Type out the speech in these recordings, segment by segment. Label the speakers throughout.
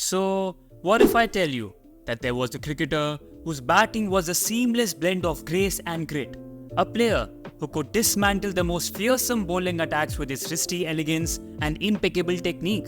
Speaker 1: So, what if I tell you that there was a cricketer whose batting was a seamless blend of grace and grit? A player who could dismantle the most fearsome bowling attacks with his wristy elegance and impeccable technique.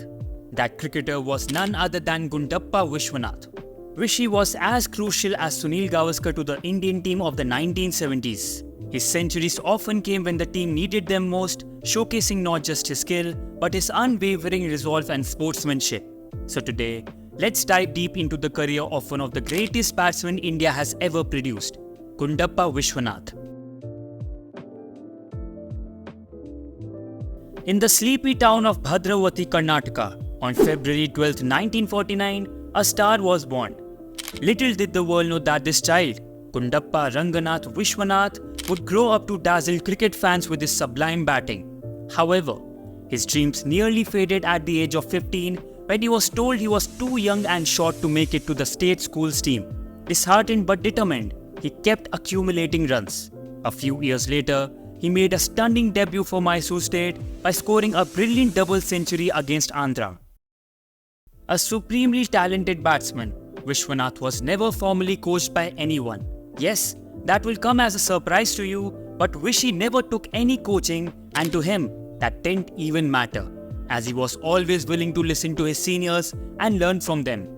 Speaker 1: That cricketer was none other than Gundappa Viswanath. Vishy was as crucial as Sunil Gavaskar to the Indian team of the 1970s. His centuries often came when the team needed them most, showcasing not just his skill, but his unwavering resolve and sportsmanship. So today, let's dive deep into the career of one of the greatest batsmen India has ever produced, Gundappa Viswanath. In the sleepy town of Bhadravati, Karnataka, on February 12, 1949, a star was born. Little did the world know that this child, Gundappa Ranganath Vishwanath, would grow up to dazzle cricket fans with his sublime batting. However, his dreams nearly faded at the age of 15 when he was told he was too young and short to make it to the state school's team. Disheartened but determined, he kept accumulating runs. A few years later, he made a stunning debut for Mysore State by scoring a brilliant double century against Andhra. A supremely talented batsman, Vishwanath was never formally coached by anyone. Yes, that will come as a surprise to you, but Vishy never took any coaching, and to him, that didn't even matter, as he was always willing to listen to his seniors and learn from them.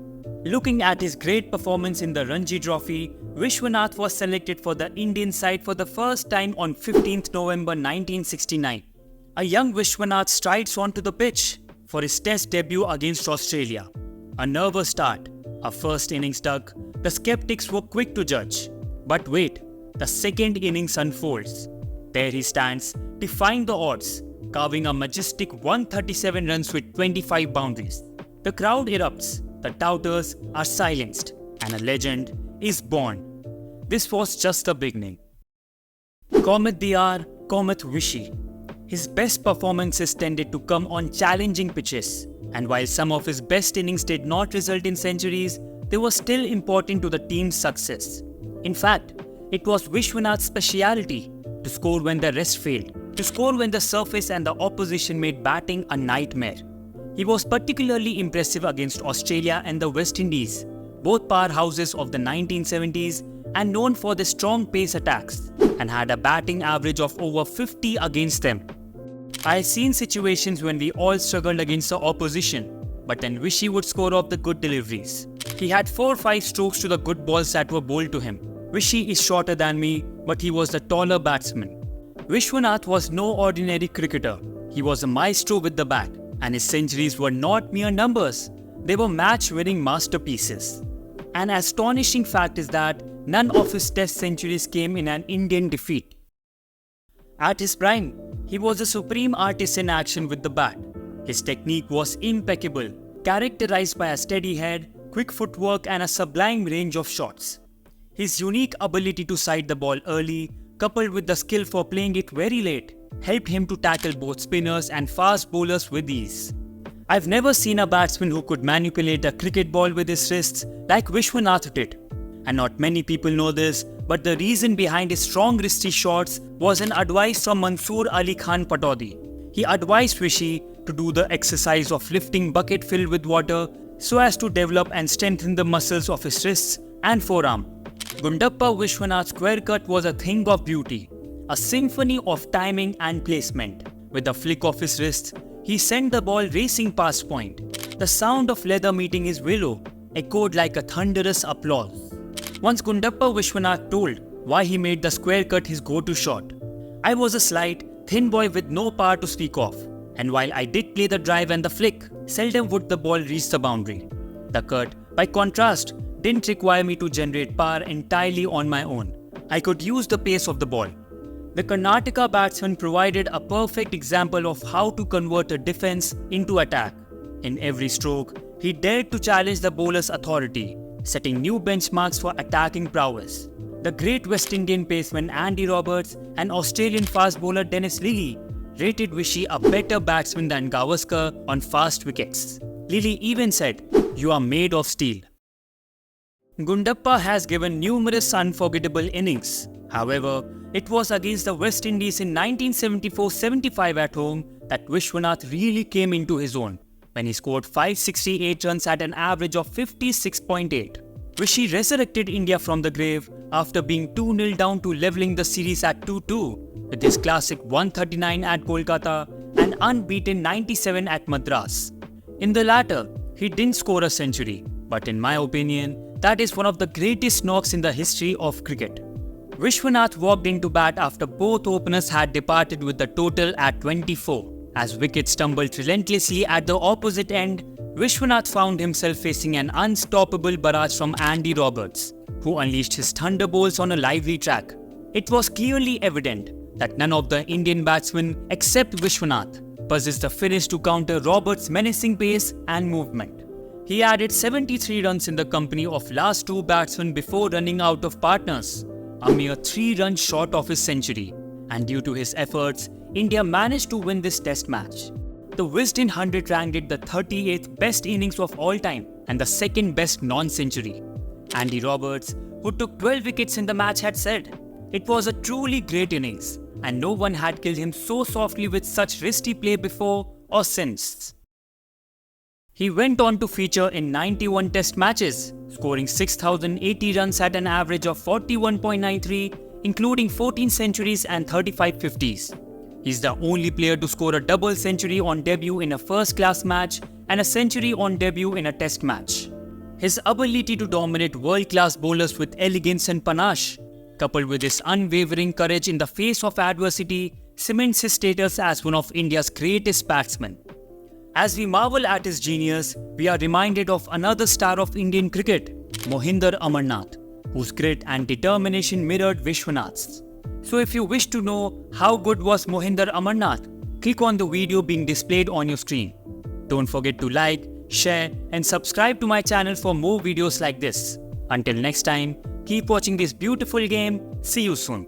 Speaker 1: Looking at his great performance in the Ranji Trophy, Vishwanath was selected for the Indian side for the first time on 15th November 1969. A young Vishwanath strides onto the pitch for his test debut against Australia. A nervous start, a first innings duck, the skeptics were quick to judge. But wait, the second innings unfolds. There he stands, defying the odds, carving a majestic 137 runs with 25 boundaries. The crowd erupts, the doubters are silenced, and a legend is born. This was just the beginning. Comet Diyar, Comet Vishy. His best performances tended to come on challenging pitches, and while some of his best innings did not result in centuries, they were still important to the team's success. In fact, it was Vishwanath's speciality to score when the rest failed, to score when the surface and the opposition made batting a nightmare. He was particularly impressive against Australia and the West Indies, both powerhouses of the 1970s and known for their strong pace attacks, and had a batting average of over 50 against them. I've seen situations when we all struggled against the opposition, but then Vishy would score off the good deliveries. He had 4-5 strokes to the good balls that were bowled to him. Vishy is shorter than me, but he was the taller batsman. Vishwanath was no ordinary cricketer. He was a maestro with the bat, and his centuries were not mere numbers. They were match-winning masterpieces. An astonishing fact is that none of his test centuries came in an Indian defeat. At his prime, he was a supreme artist in action with the bat. His technique was impeccable, characterized by a steady head, quick footwork and a sublime range of shots. His unique ability to sight the ball early, coupled with the skill for playing it very late, helped him to tackle both spinners and fast bowlers with ease. I've never seen a batsman who could manipulate a cricket ball with his wrists like Vishwanath did. And not many people know this, but the reason behind his strong wristy shots was an advice from Mansoor Ali Khan Pataudi. He advised Vishy to do the exercise of lifting bucket filled with water so as to develop and strengthen the muscles of his wrists and forearm. Gundappa Viswanath's square cut was a thing of beauty, a symphony of timing and placement. With a flick of his wrist, he sent the ball racing past point. The sound of leather meeting his willow echoed like a thunderous applause. Once Gundappa Viswanath told why he made the square cut his go-to shot. I was a slight, thin boy with no power to speak of, and while I did play the drive and the flick, seldom would the ball reach the boundary. The cut, by contrast, didn't require me to generate power entirely on my own. I could use the pace of the ball. The Karnataka batsman provided a perfect example of how to convert a defense into attack. In every stroke, he dared to challenge the bowler's authority, setting new benchmarks for attacking prowess. The great West Indian paceman Andy Roberts and Australian fast bowler Dennis Lillee rated Vishy a better batsman than Gavaskar on fast wickets. Lillee even said, "You are made of steel." Gundappa has given numerous unforgettable innings. However, it was against the West Indies in 1974-75 at home that Vishwanath really came into his own, when he scored 568 runs at an average of 56.8. Rishi resurrected India from the grave after being 2-0 down to levelling the series at 2-2 with his classic 139 at Kolkata and unbeaten 97 at Madras. In the latter, he didn't score a century, but in my opinion, that is one of the greatest knocks in the history of cricket. Vishwanath walked into bat after both openers had departed with the total at 24. As wickets stumbled relentlessly at the opposite end, Vishwanath found himself facing an unstoppable barrage from Andy Roberts, who unleashed his thunderbolts on a lively track. It was clearly evident that none of the Indian batsmen except Vishwanath possessed the finish to counter Roberts' menacing pace and movement. He added 73 runs in the company of last two batsmen before running out of partners, a mere 3 runs short of his century, and due to his efforts, India managed to win this test match. The Wisden 100 ranked it the 38th best innings of all time and the second best non-century. Andy Roberts, who took 12 wickets in the match, had said, "It was a truly great innings, and no one had killed him so softly with such risky play before or since." He went on to feature in 91 test matches, scoring 6,080 runs at an average of 41.93, including 14 centuries and 35 50s. He's the only player to score a double century on debut in a first-class match and a century on debut in a test match. His ability to dominate world-class bowlers with elegance and panache, coupled with his unwavering courage in the face of adversity, cements his status as one of India's greatest batsmen. As we marvel at his genius, we are reminded of another star of Indian cricket, Mohinder Amarnath, whose grit and determination mirrored Vishwanath's. So if you wish to know how good was Mohinder Amarnath, click on the video being displayed on your screen. Don't forget to like, share and subscribe to my channel for more videos like this. Until next time, keep watching this beautiful game. See you soon.